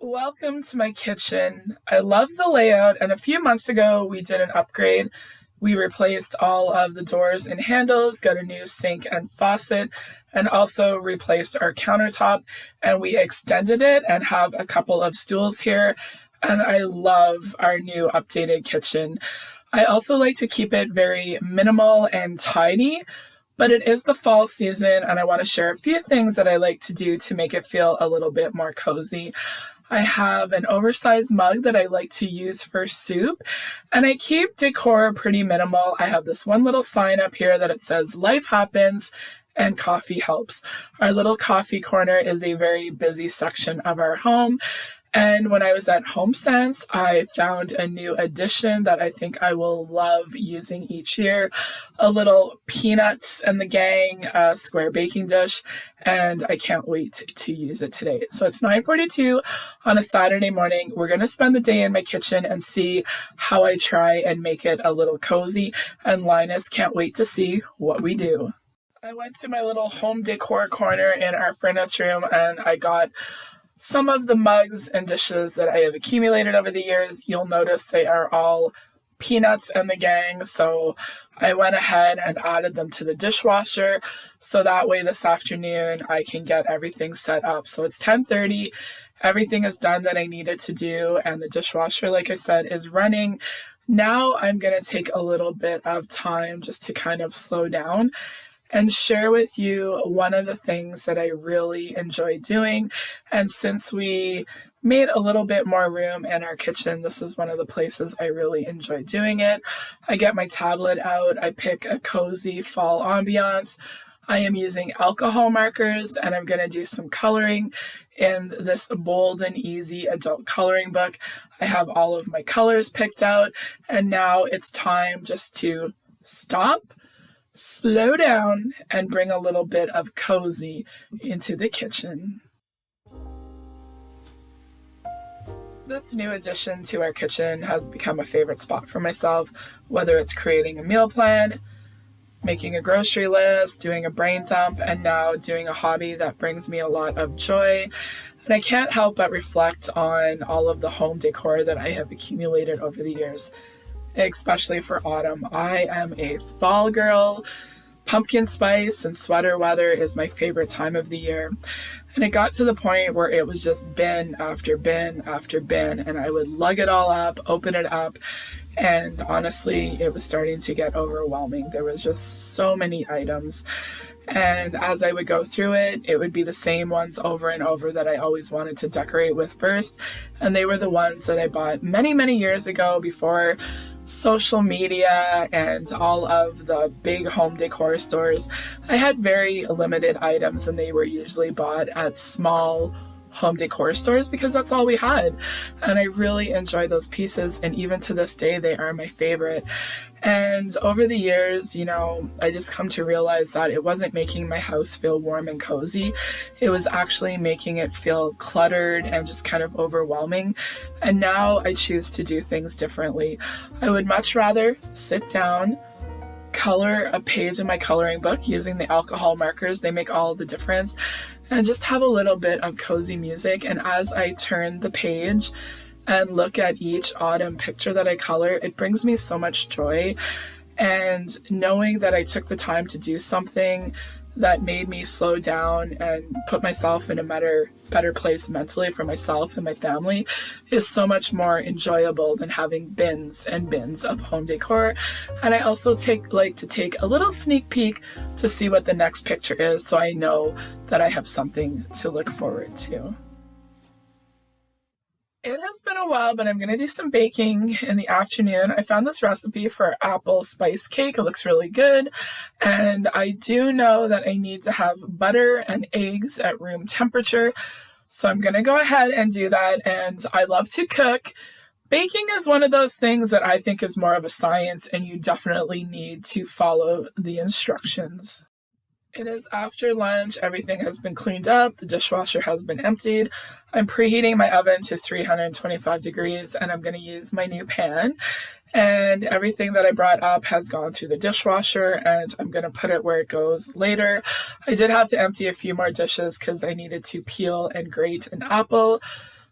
Welcome to my kitchen. I love the layout, and a few months ago we did an upgrade. We replaced all of the doors and handles, got a new sink and faucet, and also replaced our countertop, and we extended it and have a couple of stools here, and I love our new updated kitchen. I also like to keep it very minimal and tidy, but it is the fall season, and I want to share a few things that I like to do to make it feel a little bit more cozy. I have an oversized mug that I like to use for soup, and I keep decor pretty minimal. I have this one little sign up here that it says life happens and coffee helps. Our little coffee corner is a very busy section of our home. And when I was at HomeSense, I found a new addition that I think I will love using each year. A little Peanuts and the Gang square baking dish, and I can't wait to use it today. So it's 9:42 on a Saturday morning. We're going to spend the day in my kitchen and see how I try and make it a little cozy, and Linus can't wait to see what we do. I went to my little home decor corner in our furnace room, and I got some of the mugs and dishes that I have accumulated over the years. You'll notice they are all Peanuts and the Gang, so I went ahead and added them to the dishwasher, so that way this afternoon I can get everything set up. So it's 10:30, everything is done that I needed to do, and the dishwasher, like I said, is running. Now I'm going to take a little bit of time just to kind of slow down and share with you one of the things that I really enjoy doing. And since we made a little bit more room in our kitchen, this is one of the places I really enjoy doing it. I get my tablet out, I pick a cozy fall ambiance. I am using alcohol markers, and I'm going to do some coloring in this bold and easy adult coloring book. I have all of my colors picked out, and now it's time just to stop, slow down, and bring a little bit of cozy into the kitchen. This new addition to our kitchen has become a favorite spot for myself, whether it's creating a meal plan, making a grocery list, doing a brain dump, and now doing a hobby that brings me a lot of joy. And I can't help but reflect on all of the home decor that I have accumulated over the years, especially for autumn. I am a fall girl. Pumpkin spice and sweater weather is my favorite time of the year. And it got to the point where it was just bin after bin after bin, and I would lug it all up, open it up, and honestly, it was starting to get overwhelming. There was just so many items. And as I would go through it, it would be the same ones over and over that I always wanted to decorate with first. And they were the ones that I bought many, many years ago before social media and all of the big home decor stores. I had very limited items, and they were usually bought at small home decor stores because that's all we had. And I really enjoy those pieces, and even to this day they are my favorite. And over the years, I just come to realize that it wasn't making my house feel warm and cozy. It was actually making it feel cluttered and just kind of overwhelming. And now I choose to do things differently. I would much rather sit down, color a page in my coloring book using the alcohol markers. They make all the difference. And just have a little bit of cozy music. And as I turn the page and look at each autumn picture that I color, it brings me so much joy. And knowing that I took the time to do something that made me slow down and put myself in a better place mentally for myself and my family is so much more enjoyable than having bins and bins of home decor. And I also like to take a little sneak peek to see what the next picture is, so I know that I have something to look forward to. It has been a while, but I'm going to do some baking in the afternoon. I found this recipe for apple spice cake. It looks really good. And I do know that I need to have butter and eggs at room temperature. So I'm going to go ahead and do that. And I love to cook. Baking is one of those things that I think is more of a science, and you definitely need to follow the instructions. It is after lunch, everything has been cleaned up, the dishwasher has been emptied. I'm preheating my oven to 325 degrees, and I'm going to use my new pan. And everything that I brought up has gone through the dishwasher, and I'm going to put it where it goes later. I did have to empty a few more dishes because I needed to peel and grate an apple.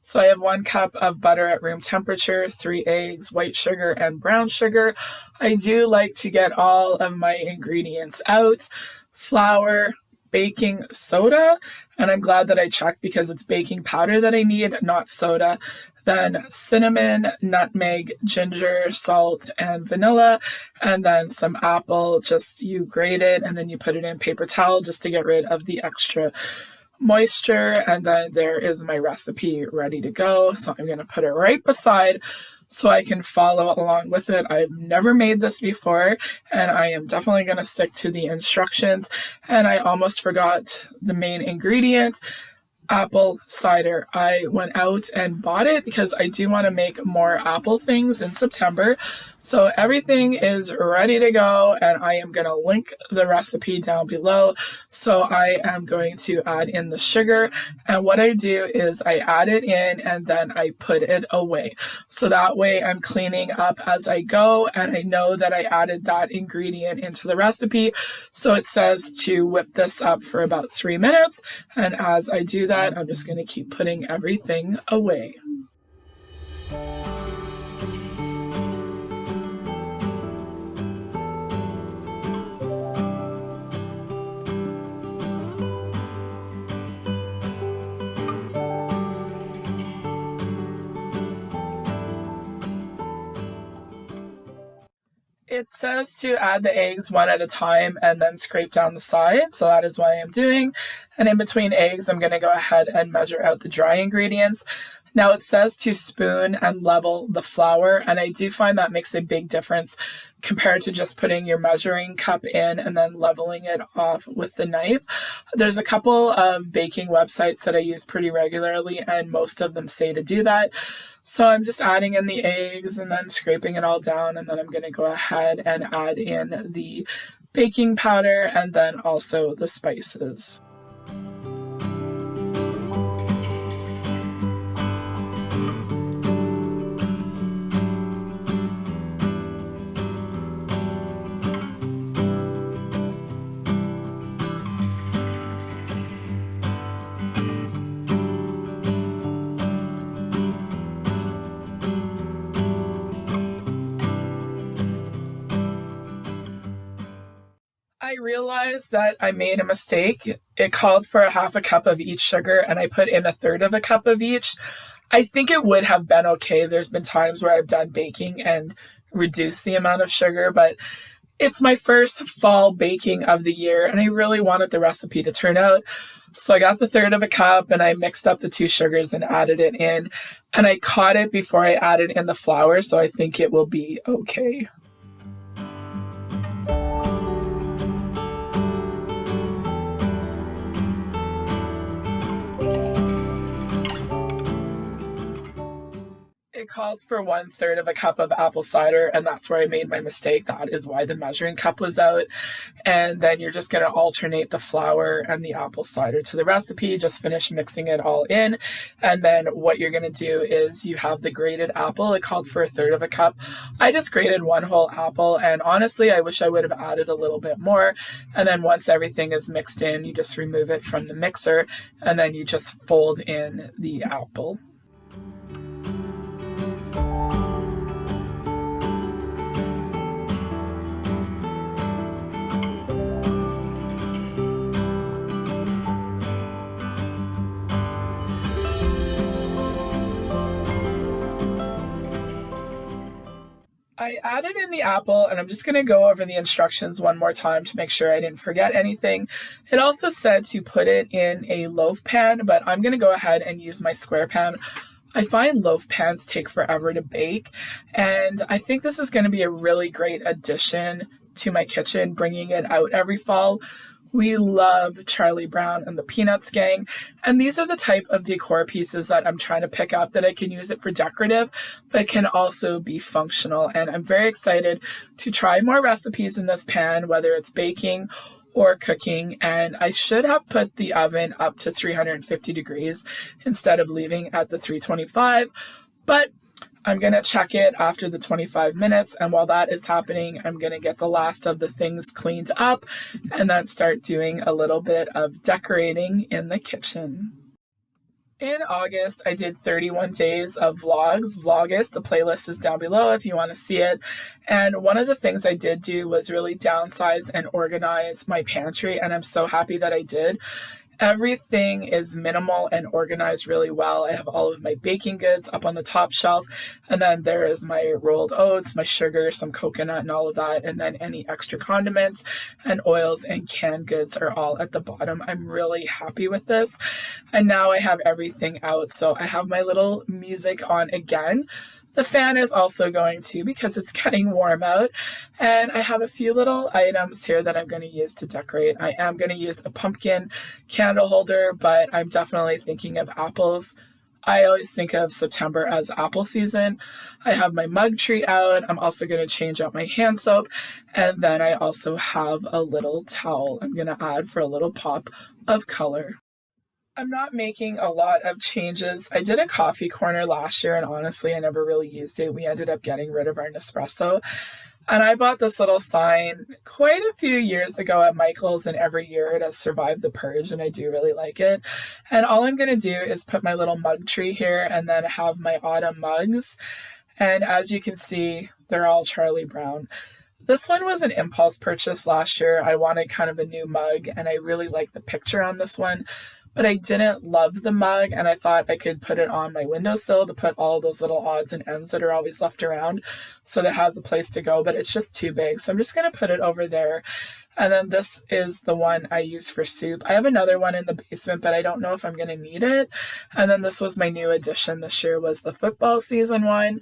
So I have 1 cup of butter at room temperature, 3 eggs, white sugar, and brown sugar. I do like to get all of my ingredients out. Flour, baking soda, and I'm glad that I checked because it's baking powder that I need, not soda. Then cinnamon, nutmeg, ginger, salt, and vanilla, and then some apple. Just you grate it and then you put it in paper towel just to get rid of the extra moisture. And then there is my recipe ready to go. So I'm going to put it right beside so I can follow along with it. I've never made this before, and I am definitely going to stick to the instructions. And I almost forgot the main ingredient, apple cider. I went out and bought it because I do want to make more apple things in September. So everything is ready to go, and I am going to link the recipe down below. So I am going to add in the sugar, and what I do is I add it in and then I put it away. So that way I'm cleaning up as I go, and I know that I added that ingredient into the recipe. So it says to whip this up for about 3 minutes, and as I do that, I'm just going to keep putting everything away. It says to add the eggs one at a time and then scrape down the side, so that is what I am doing. And in between eggs, I'm going to go ahead and measure out the dry ingredients. Now it says to spoon and level the flour, and I do find that makes a big difference compared to just putting your measuring cup in and then leveling it off with the knife. There's a couple of baking websites that I use pretty regularly, and most of them say to do that. So I'm just adding in the eggs and then scraping it all down, and then I'm going to go ahead and add in the baking powder and then also the spices. I realized that I made a mistake. It called for 1/2 cup of each sugar, and I put in 1/3 cup of each. I think it would have been okay. There's been times where I've done baking and reduced the amount of sugar, but it's my first fall baking of the year, and I really wanted the recipe to turn out. So I got the 1/3 cup and I mixed up the 2 sugars and added it in, and I caught it before I added in the flour, so I think it will be okay. It calls for 1/3 cup of apple cider, and that's where I made my mistake. That is why the measuring cup was out. And then you're just going to alternate the flour and the apple cider to the recipe. Just finish mixing it all in. And then what you're going to do is you have the grated apple. It called for 1/3 cup. I just grated 1 whole apple, and honestly, I wish I would have added a little bit more. And then once everything is mixed in, you just remove it from the mixer, and then you just fold in the apple. I added in the apple, and I'm just going to go over the instructions one more time to make sure I didn't forget anything. It also said to put it in a loaf pan, but I'm going to go ahead and use my square pan. I find loaf pans take forever to bake, and I think this is going to be a really great addition to my kitchen, bringing it out every fall. We love Charlie Brown and the Peanuts gang, and these are the type of decor pieces that I'm trying to pick up that I can use it for decorative, but can also be functional. And I'm very excited to try more recipes in this pan, whether it's baking or cooking. And I should have put the oven up to 350 degrees instead of leaving at the 325, but I'm going to check it after the 25 minutes, and while that is happening, I'm going to get the last of the things cleaned up and then start doing a little bit of decorating in the kitchen. In August, I did 31 days of vlogs, Vlogust. The playlist is down below if you want to see it. And one of the things I did do was really downsize and organize my pantry, and I'm so happy that I did. Everything is minimal and organized really well. I have all of my baking goods up on the top shelf, and then there is my rolled oats, my sugar, some coconut, and all of that, and then any extra condiments and oils and canned goods are all at the bottom. I'm really happy with this. And now I have everything out, so I have my little music on again. The fan is also going to because it's getting warm out, and I have a few little items here that I'm going to use to decorate. I am going to use a pumpkin candle holder, but I'm definitely thinking of apples. I always think of September as apple season. I have my mug tree out. I'm also going to change out my hand soap, and then I also have a little towel I'm going to add for a little pop of color. I'm not making a lot of changes. I did a coffee corner last year, and honestly, I never really used it. We ended up getting rid of our Nespresso. And I bought this little sign quite a few years ago at Michael's, and every year it has survived the purge, and I do really like it. And all I'm going to do is put my little mug tree here and then have my autumn mugs. And as you can see, they're all Charlie Brown. This one was an impulse purchase last year. I wanted kind of a new mug, and I really like the picture on this one. But I didn't love the mug, and I thought I could put it on my windowsill to put all those little odds and ends that are always left around so that it has a place to go, but it's just too big. So I'm just going to put it over there. And then this is the one I use for soup. I have another one in the basement, but I don't know if I'm going to need it. And then this was my new addition this year, was the football season one.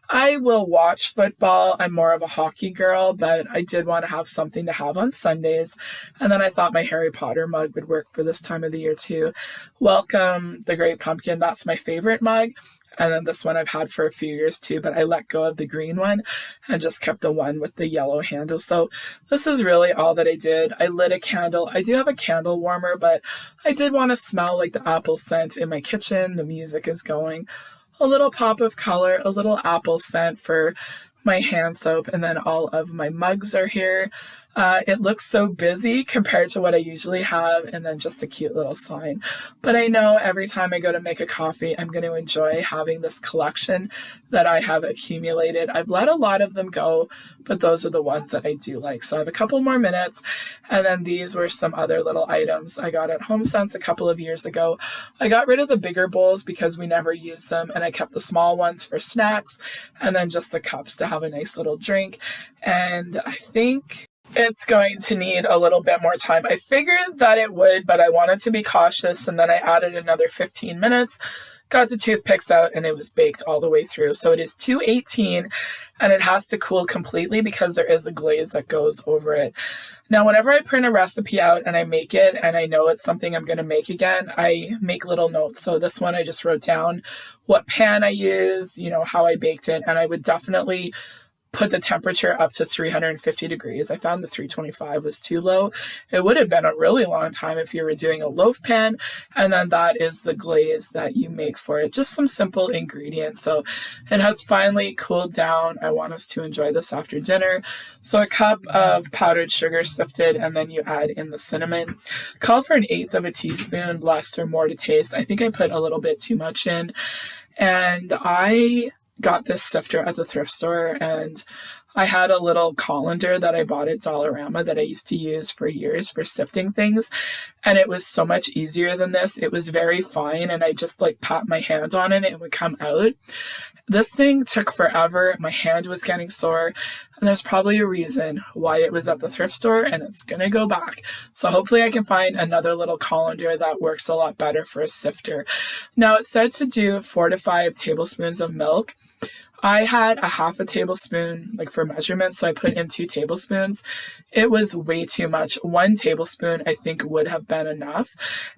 I will watch football. I'm more of a hockey girl, but I did want to have something to have on Sundays. And then I thought my Harry Potter mug would work for this time of the year too. Welcome the Great Pumpkin. That's my favorite mug. And then this one I've had for a few years too, but I let go of the green one and just kept the one with the yellow handle. So this is really all that I did. I lit a candle. I do have a candle warmer, but I did want to smell like the apple scent in my kitchen. The music is going. A little pop of color, a little apple scent for my hand soap, and then all of my mugs are here. It looks so busy compared to what I usually have, and then just a cute little sign. But I know every time I go to make a coffee, I'm going to enjoy having this collection that I have accumulated. I've let a lot of them go, but those are the ones that I do like. So I have a couple more minutes, and then these were some other little items I got at HomeSense a couple of years ago. I got rid of the bigger bowls because we never used them, and I kept the small ones for snacks, and then just the cups to have a nice little drink. And I think it's going to need a little bit more time. I figured that it would, but I wanted to be cautious, and then I added another 15 minutes, got the toothpicks out, and it was baked all the way through. So it is 218, and it has to cool completely because there is a glaze that goes over it. Now, whenever I print a recipe out and I make it, and I know it's something I'm going to make again, I make little notes. So this one, I just wrote down what pan I used, how I baked it, and I would definitely put the temperature up to 350 degrees. I found the 325 was too low. It would have been a really long time if you were doing a loaf pan. And then that is the glaze that you make for it. Just some simple ingredients. So it has finally cooled down. I want us to enjoy this after dinner. So a cup of powdered sugar sifted, and then you add in the cinnamon. Called for 1/8 of a teaspoon, less or more to taste. I think I put a little bit too much in. And I got this sifter at the thrift store, and I had a little colander that I bought at Dollarama that I used to use for years for sifting things, and it was so much easier than this. It was very fine, and I just pat my hand on it and it would come out. This thing took forever. My hand was getting sore, and there's probably a reason why it was at the thrift store, and it's gonna go back. So hopefully I can find another little colander that works a lot better for a sifter. Now, it said to do 4 to 5 tablespoons of milk. I had a half a tablespoon for measurement, so I put in 2 tablespoons. It was way too much. 1 tablespoon I think would have been enough.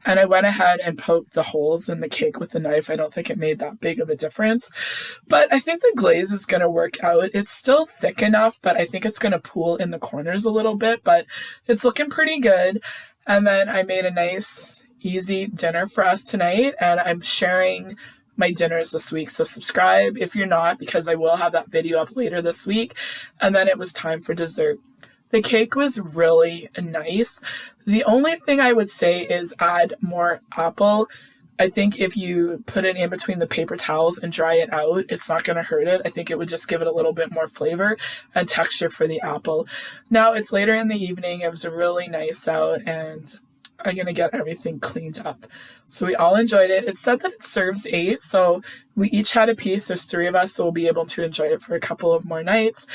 And I went ahead and poked the holes in the cake with a knife. I don't think it made that big of a difference. But I think the glaze is going to work out. It's still thick enough, but I think it's going to pool in the corners a little bit. But it's looking pretty good. And then I made a nice, easy dinner for us tonight. And I'm sharing my dinners this week, so subscribe if you're not, because I will have that video up later this week. And then it was time for dessert. The cake was really nice. The only thing I would say is add more apple I think if you put it in between the paper towels and dry it out, it's not going to hurt it. I think it would just give it a little bit more flavor and texture for the apple. Now it's later in the evening. It was really nice out, and I'm going to get everything cleaned up. So we all enjoyed it. It said that it serves 8, so we each had a piece. There's 3 of us, so we'll be able to enjoy it for a couple of more nights.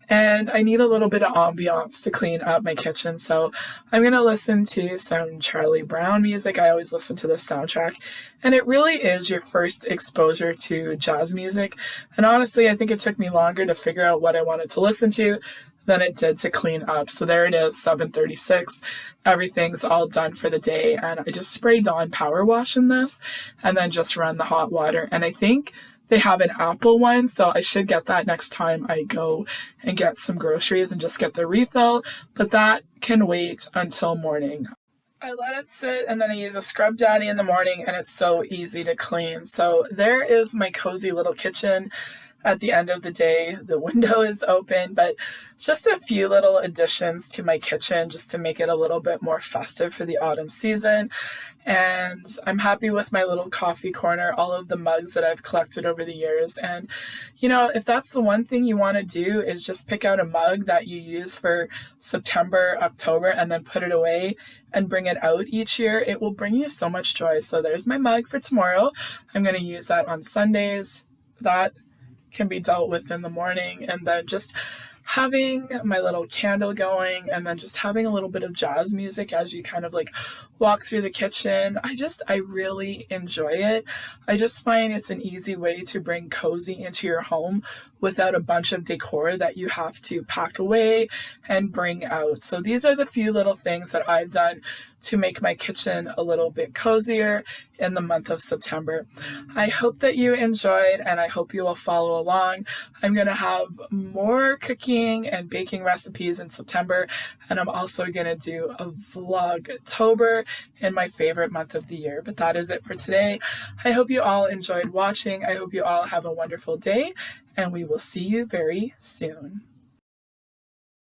And I need a little bit of ambiance to clean up my kitchen, so I'm going to listen to some Charlie Brown music. I always listen to this soundtrack, and it really is your first exposure to jazz music. And honestly, I think it took me longer to figure out what I wanted to listen to than it did to clean up. So there it is, 7:36. Everything's all done for the day, and I just sprayed Dawn power wash in this and then just run the hot water. And I think they have an apple one, so I should get that next time I go and get some groceries and just get the refill, but that can wait until morning. I let it sit, and then I use a Scrub Daddy in the morning, and it's so easy to clean. So there is my cozy little kitchen. At the end of the day, the window is open, but just a few little additions to my kitchen just to make it a little bit more festive for the autumn season. And I'm happy with my little coffee corner, all of the mugs that I've collected over the years. And, you know, if that's the one thing you want to do is just pick out a mug that you use for September, October, and then put it away and bring it out each year, it will bring you so much joy. So there's my mug for tomorrow. I'm going to use that on Sundays. That can be dealt with in the morning, and then just having my little candle going, and then just having a little bit of jazz music as you kind of like walk through the kitchen. I really enjoy it. I just find it's an easy way to bring cozy into your home without a bunch of decor that you have to pack away and bring out. So these are the few little things that I've done to make my kitchen a little bit cozier in the month of September. I hope that you enjoyed, and I hope you will follow along. I'm going to have more cooking and baking recipes in September, and I'm also going to do a Vlogtober in my favorite month of the year. But that is it for today. I hope you all enjoyed watching. I hope you all have a wonderful day, and we will see you very soon.